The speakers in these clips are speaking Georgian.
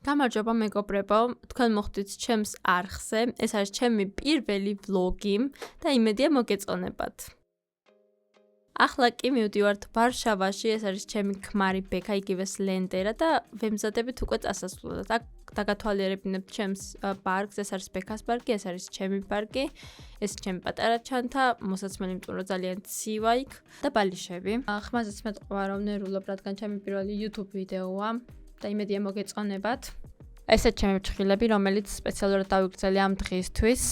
გამარჯობა მეგობრებო, თქვენ მოხვდით ჩემს არხზე, ეს არის ჩემი პირველი ვლოგი და იმედია მოგეწონებათ. ახლა კი მივდივართ ვარშავაში, ეს არის ჩემი ქმარი ბექა, იგივე სლენდერა და ვემზადებით უკვე წასასვლელად. აქ დაგათვალიერებინებთ ჩემს პარკს, ეს არის ბექას პარკი, ეს არის ჩემი პარკი, ეს ჩემი პატარა ჩანთა, მოსაცმელი იმიტომ რომ ძალიან ცივა იქ და ბალიშები. ხმაზეც მეტყვა რომ ნერულობ, რადგან ჩემი პირველი YouTube ვიდეოა. და იმედია მოგეწონებათ. ესეც ჩემი ფრთხილები, რომელიც სპეციალურად დავიგრძელე ამ დღისთვის.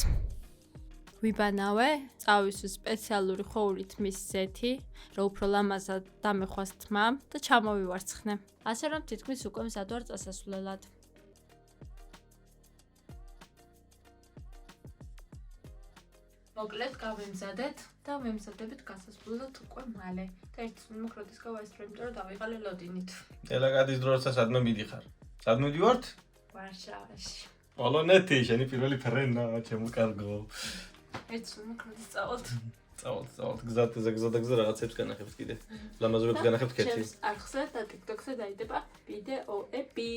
ვიბანავე, წავისვი სპეციალური ხოვრით მის ზეთი, რომ უფრო ლამაზად დამეხვას თმა და ჩამოვივარცხნე. ასე რომ თითქმის უკვე მზად ვარ წასასვლელად. მოკლედ გავემზადეთ და ვემზადებით გასასვლელად უკვე მალე. და ერთ მოკლედის გავაესწრო, იმიტომ რომ დავიღალე ლოდინით. ელაგადის დროს სადმე მიდიხარ? სად მივდივართ? ვარშავაში. პოლონეთი, შენი პირველი ფრენა, ჩემო კარგო. ერთ მოკლედის წავალთ. წავალთ, გზა რაღაცებს განახებთ კიდე. ლამაზურებს განახებთ კეთი. ჩემს არხზე და TikTok-ზე დაიდება ვიდეოები.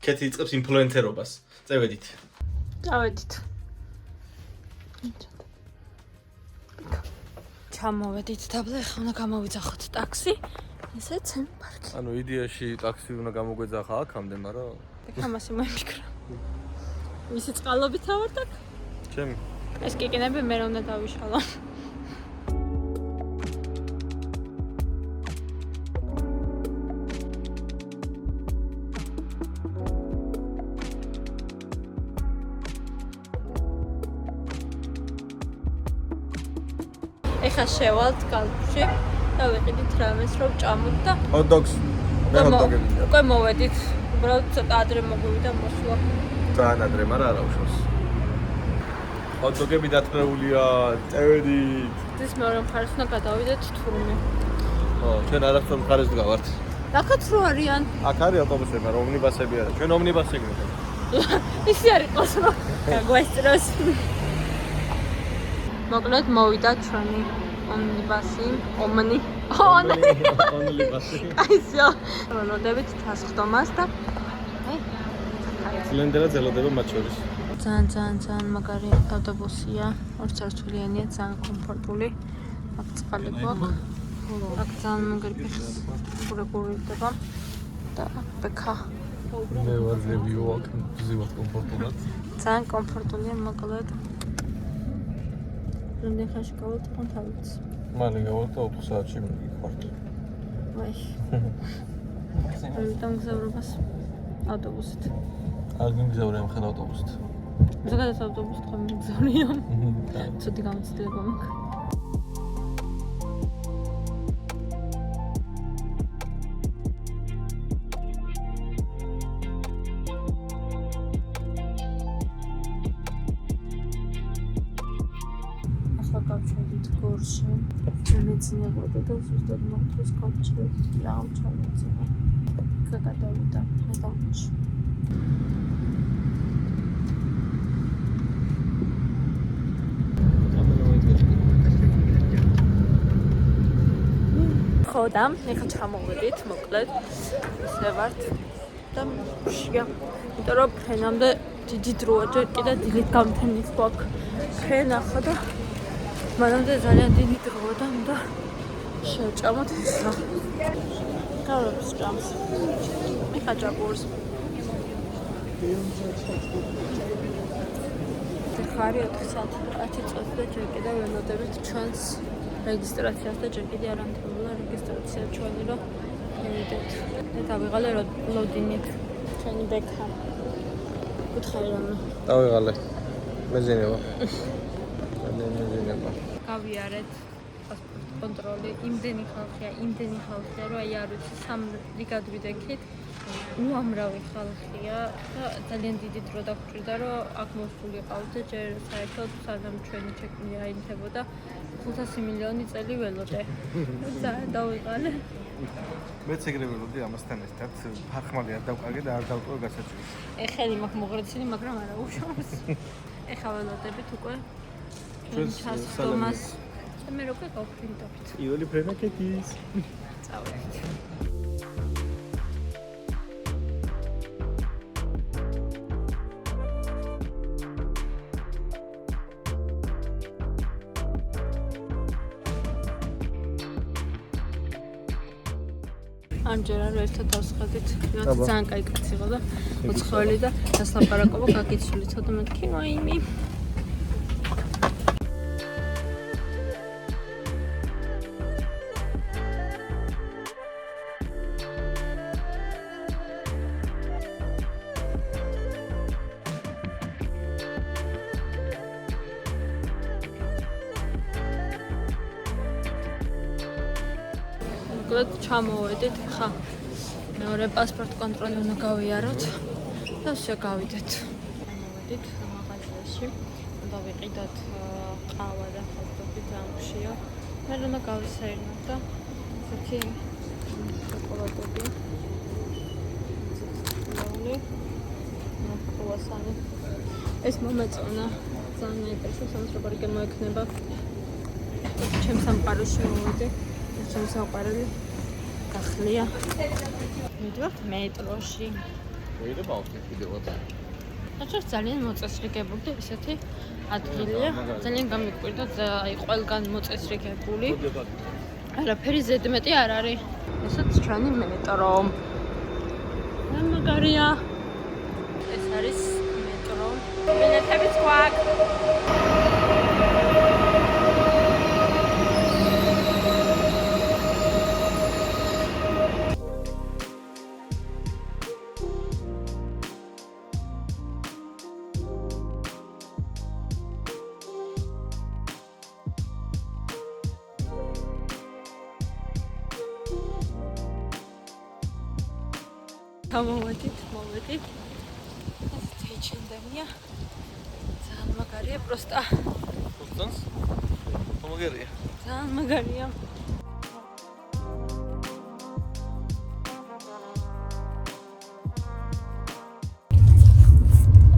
კეთი იწყებს ინფლუენსერობას. წევედით. წავედით. ჩამოვედით დაბლა, ახლა უნდა გამოვიძახოთ ტაქსი. ესე ჩემი პარკი. ანუ იდეაში ტაქსი უნდა გამოგვეძახა აქამდე, მაგრამ ამას მოიფიქრა. ისი წყალობით ავართ აქ? ჩემი. ეს კიკინები მე რა უნდა დავიშალო. ეხა შევალთ კალთში და ვიყიდით რამეს რომ ჭამოთ და ჰოთ-დოგს. მე ჰოთ-დოგები. უკვე მოვედით. უბრალოდ ცოტა ადრე მოგვივიდა მოსვლა. ძალიან ადრე, მაგრამ არა უშავს. ჰოთ-დოგები დათრეულია, წევედით. ის მეორე მხარეს უნდა გადავიდეთ თურმე. ო, ჩვენ არასწორ მხარეს დგავართ. აქაც რო არიან. აქ არის ავტობუსები, მაგრამ ომნიბასები არა. ჩვენ ომნიბასი გვინდა. ისი არის ყოს რო გაგვესწროს. მოკლედ მოვიდა ჩვენი ომნიბასი, ომნიბასი. აისო. ველოდებით თასხდომას და სლენდერა ძლოდება მათ შორის. ძალიან მაგარი ავტობუსია, ორსართულიანია, ძალიან კომფორტული. აქ წყალი გვაქვს. აქ ძალიან მაგარი ფეხბურთი და ბექა. მე ვარ ზევიო აქ ზივად კომფორტულად. ძალიან კომფორტულია მოკლედ. რამდენი ხანში გავალთ ხან თავიც? მალე გავალთ და 4 საათში მივიხართ. ვაი. ამიტომ გზავრობას ავტობუსით. არ გიმგზავრე ამ ხელ ავტობუსით. ზოგადად ავტობუსით ხომ მიგზავრია. ცოტა გამოცდილება მაქვს. გავჩვენდით გორში, მეცნიერობა და ზუსტად მოხდეს გავჩვენდით კი აღმოჩნდა. გადავიდა მეტალში. ხოდა, ეხლა ჩამოვედით, მოკლედ, ისე ვართ და შია. იმიტომ რომ ფრენამდე დიდი დროა, ჯერ კიდე დილით გამთენის გვაქვს ფრენა ხო და მანამდე ძალიან დიდი დროა და უნდა შევჭამოთ ესა. გავრებს ჭამს. მიხაჭაპურს. ხარი 4 საათი 10 წუთი და ჯერ კიდე ველოდებით ჩვენს რეგისტრაციას და ჯერ კიდე არ ამთავრებულა რეგისტრაცია ჩვენი რომ მივიდეთ. და დავიღალე ლოდინით ჩვენი ბექა. უთხარი რომ დავიღალე. მეძინება. გავიარეთ პასპორტ კონტროლი, იმდენი ხალხია, რომ აი არ ვიცი 3 რიგად ვიდექით. უამრავი ხალხია და ძალიან დიდი დრო დაგჭირდა, რომ აქ მოსულიყავთ და ჯერ საერთოდ სანამ ჩვენი ჩეკინი აინთებოდა 500 მილიონი წელი ველოდე. ძალიან დავიღალე. მეც ეგრე ველოდი ამასთან ერთად, ფარხმალი არ დავკარგე და არ დავტოვე გასაჭიროს. ეხელი მაქვს მოღრეცილი, მაგრამ არა უშავს. ეხლა ველოდებით უკვე ჩასხდომას. მე როგორ გავფრინდობთ? პირველი ფრენა კეთის. წავედით. ამჯერ არ ერთად დავსხადით. ძალიან კაი კაცი იყო და უცხოელი და დასლაპარაკობა გაგიცვლი ცოტა მეთქი ვაიმე. ჩამოვედით, ხა მეორე პასპორტ კონტროლი უნდა გავიაროთ და ისე გავიდეთ. ჩამოვედით მაღაზიაში, უნდა ვიყიდოთ ყავა და ხოთები ძალიან. მე უნდა გავისაირნოთ და ესეთი შოკოლადები. კრუასანი. ეს მომეწონა ძალიან ინტერესებს, ამას როგორ გამოექნება. ჩემს სამყაროში მოვიდი. ჩემს საყვარელი გახლია. მიდივართ მეტროში. ვიდე ბავშვი კიდევაც. ახლა ძალიან მოწესრიგებული და ისეთი ადგილია. ძალიან გამიკვირდა, აი ყველგან მოწესრიგებული. არაფერი ზედმეტი არ არის. ესეც ჩვენი მეტრო. მაგარია. ეს არის მეტრო. ბილეთებიც გვაქვს. მოვედით. ეს ეჩენდენია. ძალიან მაგარია პროსტა. უცნს? მაგარია. ძალიან მაგარია.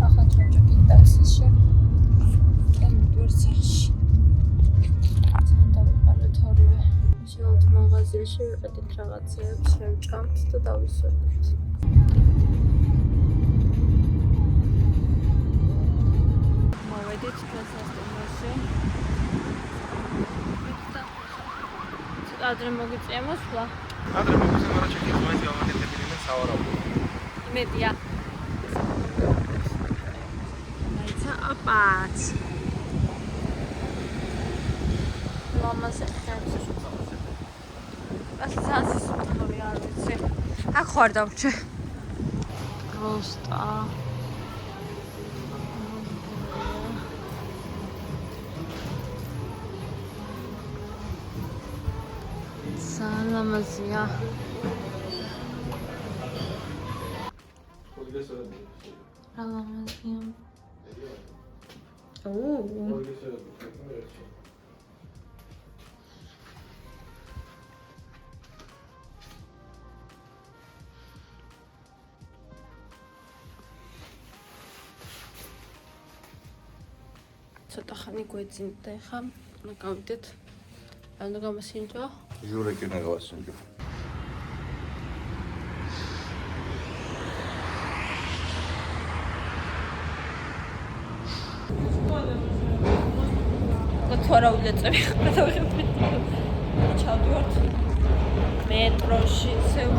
ახლა ჩავჭი ტაქსიში. კემპერ სახლში. ძალიან დავიყარეთ ორივე. შევთ მაღაზიაში, ვიყიდით რაღაცეებს, შევჭამთ და დავისვენებთ. მოვედით სასტუმროში. ადრე მოგიწია მოსვლა. ადრე მოგიწია, მაგრამ ჩეკის მაინც გავაკეთებინე და სავარაუდო. იმედია. მაიცა აპაც. მამას ეხებს. ასაცის მორი არ ვიცი. აქ ხარ დავჭე. პროსტა. სალამაზია. სალამაზია. ცოტა ხანი გვეძინდა ხა, გავიდეთ. ანუ გამოსინჯო. ჟურეკი უნდა გავასინჯო. თორა ულეწები გადავიღებთ. ჩავდივართ მეტროში, ისევ.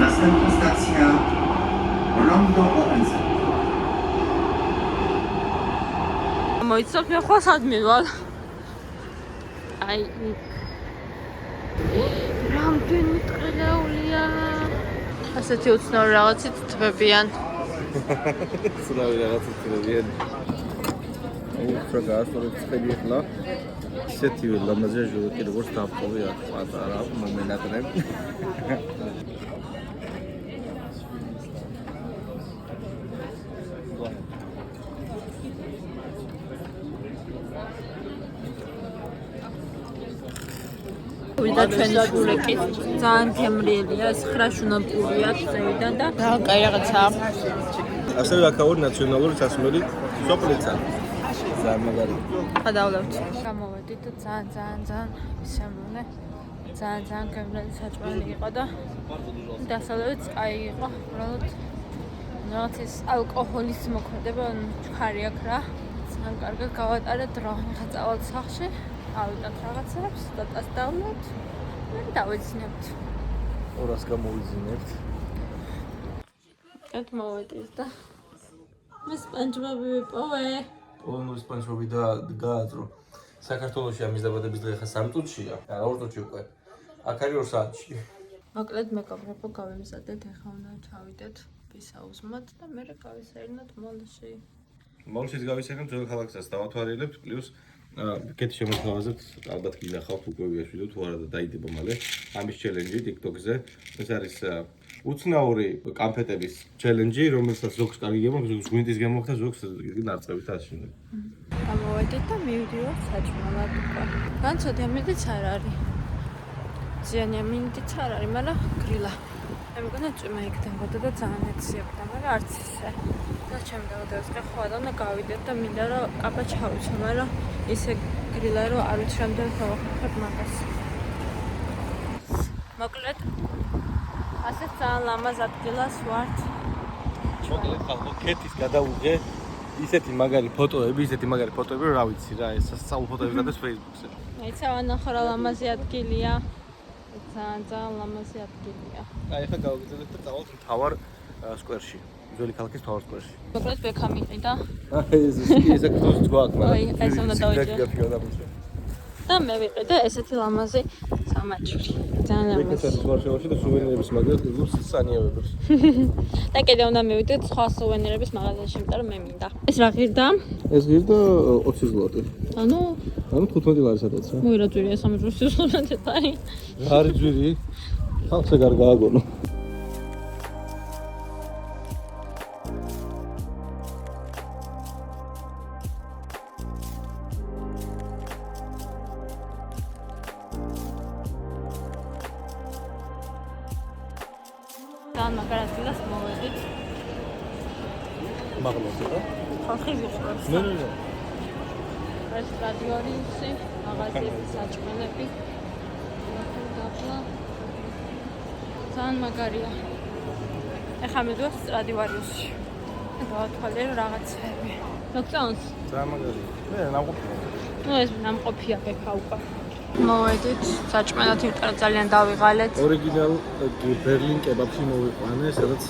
Następna stacja Rondo ONZ. მოიცავ მე ხო სადმე ვალ. აი რამდენი ტრილეულია. ასეთი უცნაური რაღაცით თბებიან. უცნაური რაღაცით თბებიან. უფრო გაასწორებ ცხელი ახლა. ისეთივე ლამაზია ჟურეკი როგორც დავყოვი აქ პატარა მომენატრე. ვიდა ჩვენი ჟურეკი ძალიან გემრიელია, 9 შუნაპურია წევიდან და ძალიან კაი რაღაცაა. ასევე აქაური ნაციონალური სასმელი სოფლიცა. ძალიან მაგარია. გადავლევთ. გამოვედით და ძალიან ისემონე. ძალიან გემრიელი საჭმელი იყო და დასავლეთიც კაი იყო. უბრალოდ რაღაც ის ალკოჰოლის მოქმედება ჩქარი აქვს რა. ძალიან კარგად გავატარეთ დრო. ახლა წავალთ სახლში, ავიდათ რაღაცებს, დატას დავლებთ და დავეცინებთ. 200 გამოვიძინებთ. ერთ მოვედეს და მე სპანჯბობი ვიპოვე. პოლონური სპანჯბობი და გააძრო. საქართველოში ამის დაბადების დღე ხა 3 წუთშია. არა 2 წუთში უკვე. აქ არის 2 საათში. მოკლედ მეგობრებო, გავიმზადეთ, ახლა უნდა ჩავიდეთ ვისაუზმოთ და მე გავისაირნოთ მოლში. მოლშიც გავისაირნოთ ძველ ქალაქსაც დავათვალიერებთ, პლუს კეთ შემოთავაზებთ, ალბათ გინახავთ უკვე ვიაშვიდოთ თუ არა და დაიდება მალე ამის ჩელენჯი TikTok-ზე. ეს არის უცნაური კამფეტების ჩელენჯი, რომელსაც ზოგს კარგი გემოხდა, ზოგს გვინტის გემოხდა, ზოგს იგი ნარწევით აშინებს. გამოვედით და მივდივართ საჭმელად უკვე. განცოდი ამინდიც არ არის. ზიანი ამინდიც არ არის, მაგრამ გრილა. მე მგონა წვიმა იქნებოდა და ძალიან ეციებდა, მაგრამ არც ისე. და ჩემი დაბადების დღე ხო და გავიდეთ და მინდა რომ კაბა ჩავიცო, მაგრამ ისე გრილა რომ არ ვიცი რამდენი გავახერხებ მაგას. მოკლედ ასე ძალიან ლამაზ ადგილას ვართ. მოკლედ ხალხო კეთის გადავუღე ისეთი მაგარი ფოტოები, რა ვიცი რა, ეს სწავლ ფოტოებს გადას Facebook-ზე. მეცა ვანახო რა ლამაზი ადგილია. ძალიან ლამაზი ადგილია. აი ახლა გავაგრძელებთ და წავალთ მთავარ სკვერში. ძველი ქალაქის მთავარ სკვერში. მოკლედ ბექა მიყიდა. აი ეს საქართველოს გვაქვს, აი, ეს უნდა დავიჭირო. დავიჭირო. და მე ვიყიდე ესეთი ლამაზი სამაჯური. ძალიან ლამაზი. ბექასაც ვარშავაში და სუვენირების მაგალითად გიგებს სანიავებს. და კიდე უნდა მივიდეთ სხვა სუვენირების მაღაზიაში, იმიტომ რომ მე მინდა. ეს რა ღირდა? ეს ღირდა 20 ზლოტი. ანუ 15 ლარი სადაც რა. მოირა ძვირია სამაჯურში სულმეთეთ არის. რა არის ძვირი? ხალხზე გარ გააგონო. ძალიან მაგარ ადგილას მოვედით. მაგალითად. ხალხი ვიყურებს. მე ეს რადიორისი, მაღაზიები, საჭმელები. ძალიან მაგარია. ეხლა მივდივართ სტრადივარიუსში. დავათვალიერო რაღაცები. მოგწონს? ძალიან მაგარია. მე ნამყოფია. ნუ ეს ნამყოფია ბექა უკვე. მოვედით საჭმელად, იმიტომ რომ ძალიან დავიღალეთ. ორიგინალ ბერლინ კებაბში მოვიყვანე, სადაც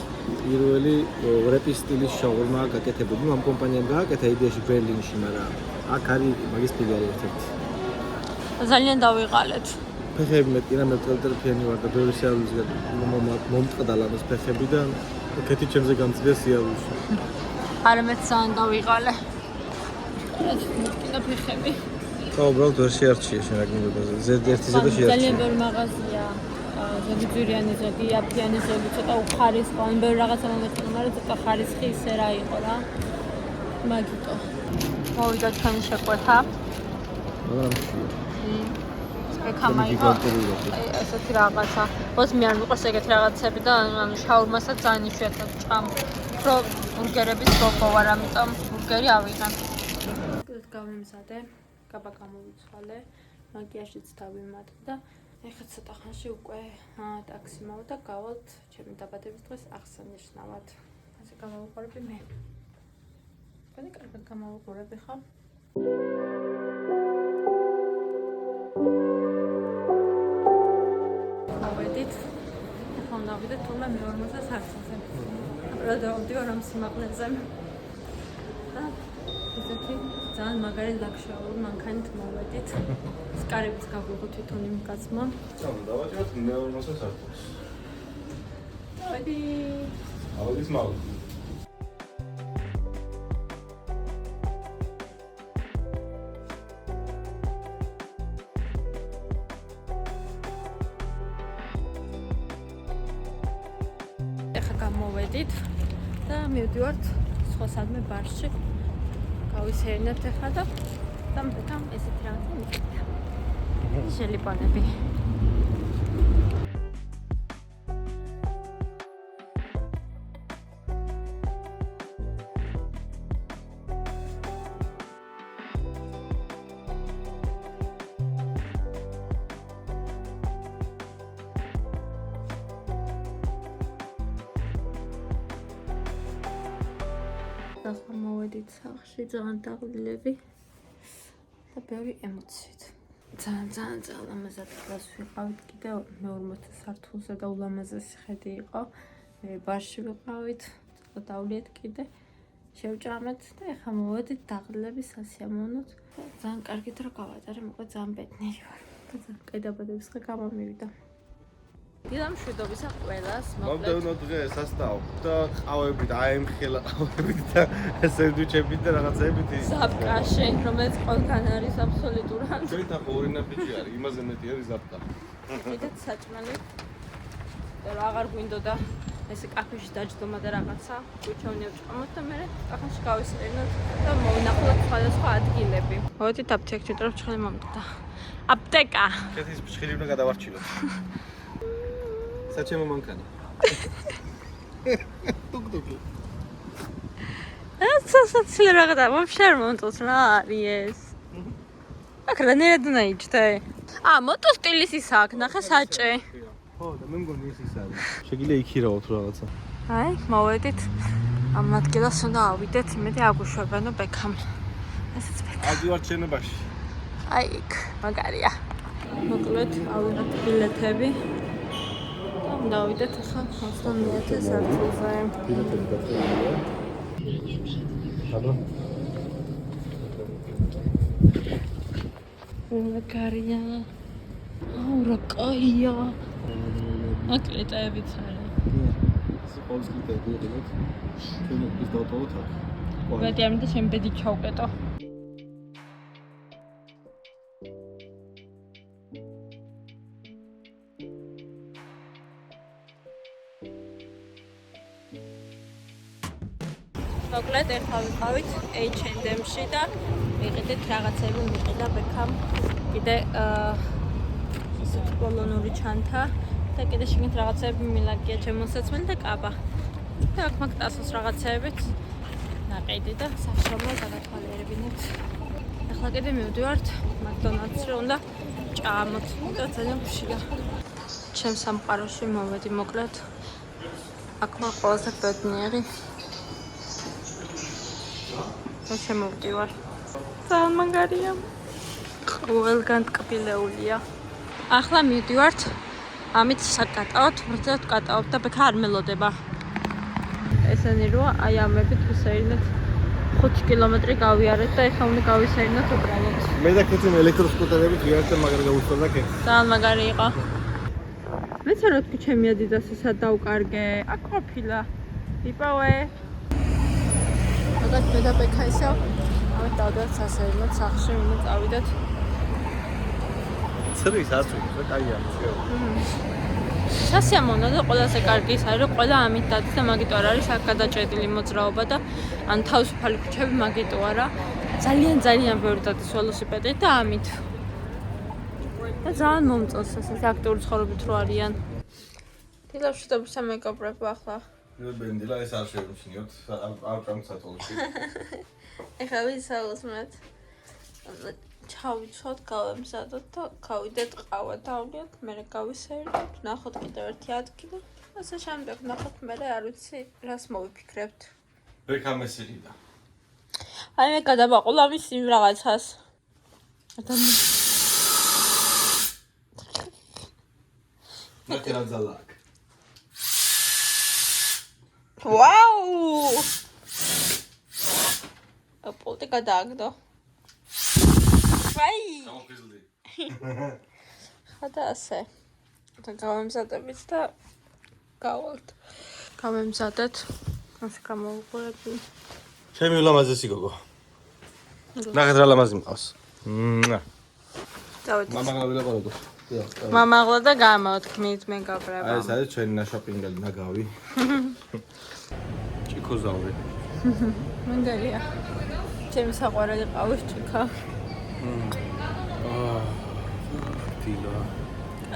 პირველი რეპის სტილის შაურმა გაკეთებული. ამ კომპანიამ გააკეთა იდეაში ბერლინში, მაგრამ აქ არის მაგის ფიგარი ერთ-ერთი. ძალიან დავიღალეთ. ფეხები მეტი რა მეტელტერფიანი ვარ და ბევრი სიარულისგან მომწყდა ლამაზ ფეხები და კეთი ჩემზე გამწია სიარულში. არა მეც ძალიან დავიღალე. ეს მეტკინა ფეხები. ხო, უბრალოდ ვერ შეარჩია შენ რა გინდოდა. ერთი ზედა შეარჩია. ძალიან ბევრი მაღაზია. ზოგი ძვირიანი, ზოგი აფიანი, ზოგი ცოტა უხარისხო, ბევრი რაღაცა მომეწონა, მაგრამ ცოტა ხარისხი ისე რა იყო რა. მაგიტო. მოვიდა ჩვენი შეკვეთა. მაგრამ ეკამაიღო. ესეთი რაღაცა. ბოს მე არ მიყვარს ეგეთი რაღაცები და ანუ შაურმასაც ძალიან იშვიათად ჭამ. უფრო ბურგერების გოგო ვარ, ამიტომ ბურგერი ავიღე. კიდევ გავიმზადე. კაბა გამოვიცვალე, მაგიაშიც დავიმატე და ეხლა ცოტა ხანში უკვე ტაქსი მავა და გავალთ ჩემი დაბადების დღეს აღსანიშნავად. ასე გამოვიყურები მე. თქვენი კარგად გამოვიყურები ხა? მოვედით. ახლა უნდა ვიდეთ თურმე მე-40 არცაზე. რა დავდივარ ამ სიმაღლეზე. და ესეთი ძალიან მაგარი ლაქშოური მანქანით მოვედით. სკარებიც გაგვიღო თვითონ იმ კაცმა. დავაჭეროთ მე-40 არცს. ვედი. ავედის მაგ. ეხლა გამოვედით და მივდივართ სხვა სადმე ბარში. გავისეირნებთ ეხლა და დამტა ესეთი რაღაცა მიყიდა. შელიპანები. ახლა მოვედით სახლში, ძალიან დაღლილები და ბევრი ემოციით. ძალიან ლამაზად დღეს ვიყავით კიდე მე-40 სართულზე და ულამაზესი ხედი იყო. მე ბარში ვიყავით, ცოტა დავლიეთ კიდე. შევჭამეთ და ახლა მოვედით დაღლილები სასიამოვნოდ. ძალიან კარგი დრო გავატარე, მოკლედ ძალიან ბედნიერი ვარ. კედაბადების ხა გამომივიდა. დილა მშვიდობისა ყველას, მოკლედ. მომდევნო დღეს ასტავ და ყავებით, აემხელა ყავებით და სენდვიჩებით და რაღაცებით. ზაპკაში, რომელიც ყველგან არის აბსოლუტურად. ჩვენ თან ორი ნაფიჭი არის, იმაზე მეტი არის ზაპკა. კიდეც საჭმელი. და აღარ გვინდოდა ესე კაფეში დაჯდომა და რაღაცა. გვიჩვენე ვჭამოთ და მე კაფეში გავისწრინოთ და მოვინახულოთ სხვადასხვა ადგილები. მოვედით აფთიაქში, იმიტომ რომ ჭხილი მომდოდა. აპტეკა. შეთის ფშხილი უნდა გადავარჩილოთ. საჩემო მანქანა. ტუკ-ტუკი. ასაცილ რაღაცა, вообще არ მომწონს რა არის ეს. აქ რა ნერადნა იჭდე. მოტო სტილის ის აქ, ნახე საჭე. ხო, და მე მგონი ის არის. შეგიძლია იქირავოთ რაღაცა. აი, მოვედით. ამ ადგილას უნდა ავიდეთ, იმედი აგუშვებენო ბექამ. ესეც ბექამ. ავდივართ შენობაში. აი, იქ, მაგარია. მოკლედ, ავიღეთ ბილეთები. და ავიდეთ ახლა 21 სართულზე. ბილეთები დაწევილია. აბა. მაგარია. რა კაია. აკრეტაებიც არის. სპორტს კიდევ გიყიდეთ. ჩვენ ის დავტოვოთ აქ. ვედი ამიტომ შენ ბედი ჩავკეტო. მოკლედ ახლა ვიყავით H&M-ში და ვიყიდეთ რაღაცები, მიყიდა ბექამ კიდე ისეთი პოლონური ჩანთა და კიდე შიგნით რაღაცები მილაგია ჩემოსაცმელი და კაბა. და აქ მაგ ტასოს რაღაცეებით ნაყიდი და საშრომო დაგათვალიერებინეთ. ახლა კიდე მივდივართ მაკდონალდსში, უნდა ჭამოთ. და ძალიან ხშირია. ჩემს სამყაროში მოვედი მოკლედ. აქ მაგ ყველაზე ბედნიერი შემოვდივარ. ძალიან მაგარია. ყველგან ტკბილეულია. ახლა მივდივართ ამით საკატაოთ, ვერცად ვკატაობ და ბექა არ მელოდება. ესენი როა აი ამებით ვისეირნეთ 5 კილომეტრი გავიარეთ და ეხლა უნდა გავისეირნოთ უბრალოდ. მე და ქეთიმ ელექტროსკუტერებით ვიარეთ და მაგარ გავუსწორდა კე. ძალიან მაგარი იყო. მეც რა თქვი ჩემი ადიდასი სად დავკარგე? აქ ყოფილა. იპოვე. მაგათ მე და ბექა ისევ ამით დავდივართ სასეირნოთ სახლში, უნდა წავიდეთ. ცრის აწვი, რა კაია. სასიამოვნო და ყველაზე კარგი ის არის, რომ ყველა ამით დადის და მაგიტო არ არის აქ გადაჭედილი მოძრაობა და ან თავისუფალი ქუჩები მაგიტო არა. ძალიან ბევრი დადის ველოსიპედით და ამით. და ძალიან მომწონს ესეთი აქტიური ცხოვრებით რო არიან. დილა მშვიდობისა მეგობრებო, ახლა ბენდილა ეს არ შევიმჩნიოთ, არ წამსათოლში. ეხლა ვისაუბრეთ. ჩავიცვათ, გავემზადოთ და გავიდეთ ყავა დავლიოთ, მერე გავისეირნოთ, ნახოთ კიდევ ერთი ადგილი. ასე შემდეგ ნახოთ მერე არ ვიცი რას მოვიფიქრებთ. ბექა მესერიდა. აი მე გადავაყოლა მის იმ რაღაცას. ნაკერაძალაკ. ვაუ! აპოლტე გადააგდო. ვაი! გამოფიზლდი. ხადა ასე. და გავემზადებით და გავალთ. გავემზადეთ. ასე გამოვუყურებდი. ჩემი ულამაზესი გოგო. ნახეთ რა ლამაზი მყავს. დავით. მამაღლა ვილაპარაკო. მამაღლა და გამოთქმით მეგობრებო. აი ეს არის ჩვენი ნაშოპინგელი ნაგავი. ჭიქოზავი. მაგარია. ჩემი საყვარელი ყავის ჭიქა. დილა.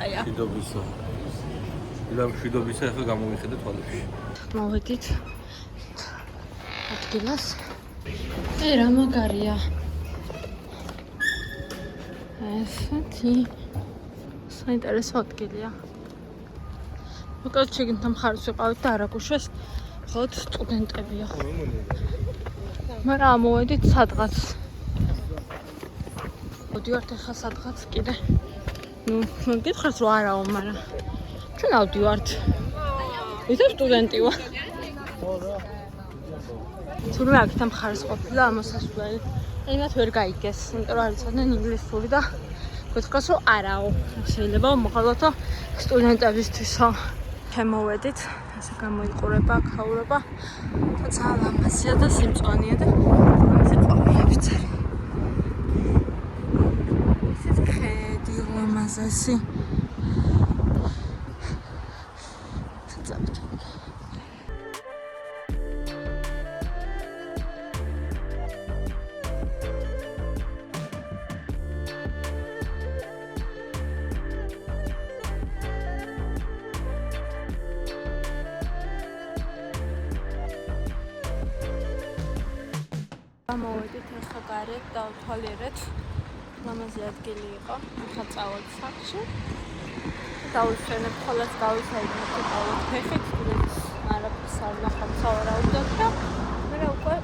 აია. მშვიდობისა. დილა მშვიდობისა ახლა გამოვიხედე თვალებში. მოვედით ადგილას. რა მაგარია. ესეთი საინტერესო ადგილია. მოკლედ შეგინთა მხარს ვიყავით და არ აგუშვეს მხოლოდ სტუდენტებია. მაგრამ ამოვედით სადღაც. მოდივართ ახლა სადღაც კიდე. ნუ გითხრათ რომ არაო, მაგრამ ჩვენ ავდივართ. იცი სტუდენტი ვარ. თურმე აქეთ მხარეს ყოფილა ამასასვლელი. იმათ ვერ გაიგეს, იმიტომ რომ არ იცოდნენ ინგლისური და გითხრათ რომ არაო. შეიძლება მოხალათო სტუდენტებისთვისო. შემოვედით, ასე გამოიყურება აქაურობა. და ძალიან ლამაზია და სიმწვანეა და ასე ყოფილებიცარი. ისეთ ხედი ლამაზესი. მოვედით ახლა გარეთ და ვთვალიერეთ. ლამაზი ადგილი იყო. ახლა წავალთ სახლში. დავუშვენებ ხოლმე გავისაიდნოთ დავუთ ფეხით, თუნდაც არაფერს არ ნახავთ სავარაუდოდ და მე უკვე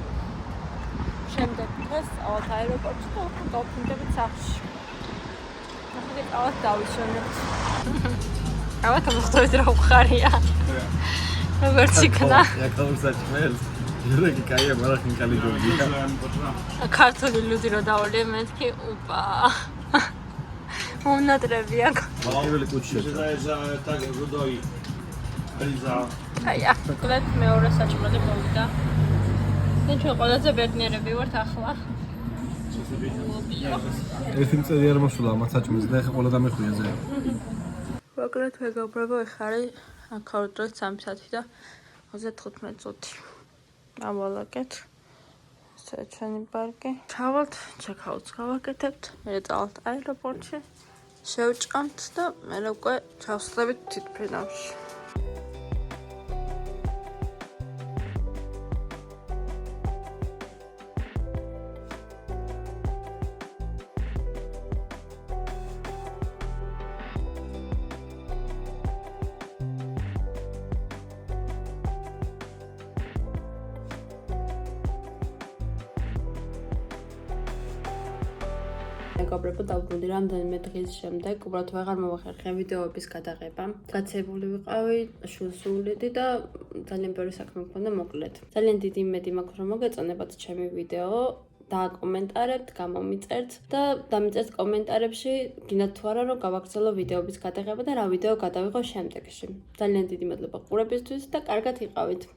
შემდეგ დღეს წავალთ აეროპორტში და უკვე გავფრინდებით სახლში. ახლა წავალთ დავუშვენებთ. ავათ მოხდებით რა უხარია. როგორც იქნა. Yakalamışsaçmayız. Yürek hikaye merakın kalıcı ქართული ლუდი რო დავოლე მეთქი უპა მომნატრებია Böyle kuçu. Tak Rudoi. Eliza. აი აკლეთ მეორე საჭმელი მოვიდა და ჩვენ ყველაზე ბედნიერები ვართ ახლა ერთი წელი არ მოსულა მათ საჭმელს და ეხა ყველა დამეხვია ზე. ვაკლეთ მეგობრებო ეხარი აქაურ დროს 3 საათი და 35 წუთი ავალაკეთ ესე ჩვენი პარკი ჩავალთ ჩეკაუტს გავაკეთებთ მე წავალთ აეროპორტში შევჭამთ და მე უკვე ჩავსწრებით თვითფრინავში მეგობრებო დავბრუნდი რამდენიმე დღის შემდეგ უბრალოდ ვეღარ მოვახერხე ვიდეოების გადაღება გაცებული ვიყავი შულს ვუვლედი და ძალიან ბევრი საქმე მქონდა მოკლედ ძალიან დიდი იმედი მაქვს რომ მოგეწონებათ ჩემი ვიდეო დააკომენტარებთ გამომიწერთ და დამიწერთ კომენტარებში გინდათ თუ არა რომ გავაგრძელო ვიდეოების გადაღება და რა ვიდეო გადავიღო შემდეგში ძალიან დიდი მადლობა ყურებისთვის და კარგად იყავით